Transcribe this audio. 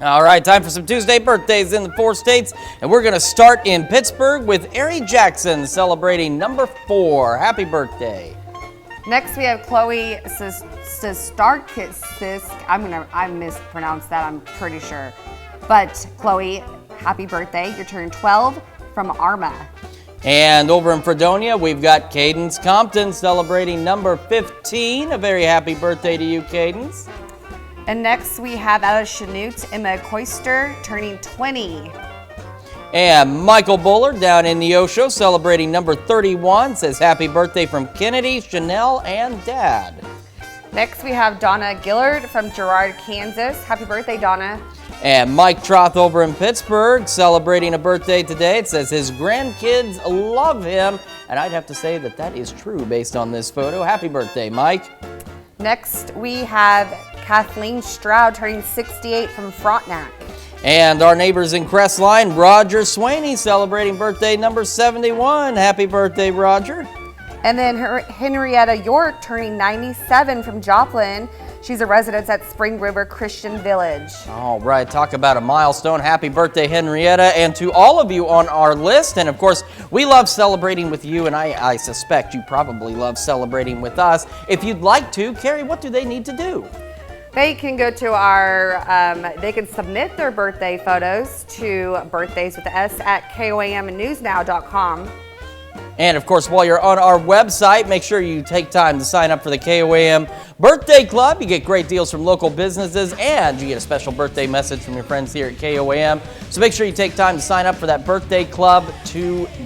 All right, time for some Tuesday birthdays in the 4 states, and we're going to start in Pittsburgh with Ari Jackson celebrating number 4. Happy birthday. Next, we have Chloe Sestarkis. I mispronounced that, I'm pretty sure. But Chloe, happy birthday. You're turning 12 from Arma. And over in Fredonia, we've got Cadence Compton celebrating number 15. A very happy birthday to you, Cadence. And next, we have out of Chanute, Emma Koister, turning 20. And Michael Bullard down in Neosho celebrating number 31. Says happy birthday from Kennedy, Chanel, and Dad. Next, we have Donna Gillard from Girard, Kansas. Happy birthday, Donna. And Mike Troth over in Pittsburgh celebrating a birthday today. It says his grandkids love him. And I'd have to say that that is true based on this photo. Happy birthday, Mike. Next, we have Kathleen Stroud turning 68 from Frontenac. And our neighbors in Crestline, Roger Swaney celebrating birthday number 71. Happy birthday, Roger. And then Henrietta York turning 97 from Joplin. She's a resident at Spring River Christian Village. All right, talk about a milestone. Happy birthday, Henrietta, and to all of you on our list. And of course, we love celebrating with you, and I suspect you probably love celebrating with us. If you'd like to, Carrie, what do they need to do? They can go to our, they can submit their birthday photos to birthdayswithus@KOAMnewsnow.com. And of course, while you're on our website, make sure you take time to sign up for the KOAM Birthday Club. You get great deals from local businesses, and you get a special birthday message from your friends here at KOAM. So make sure you take time to sign up for that birthday club today.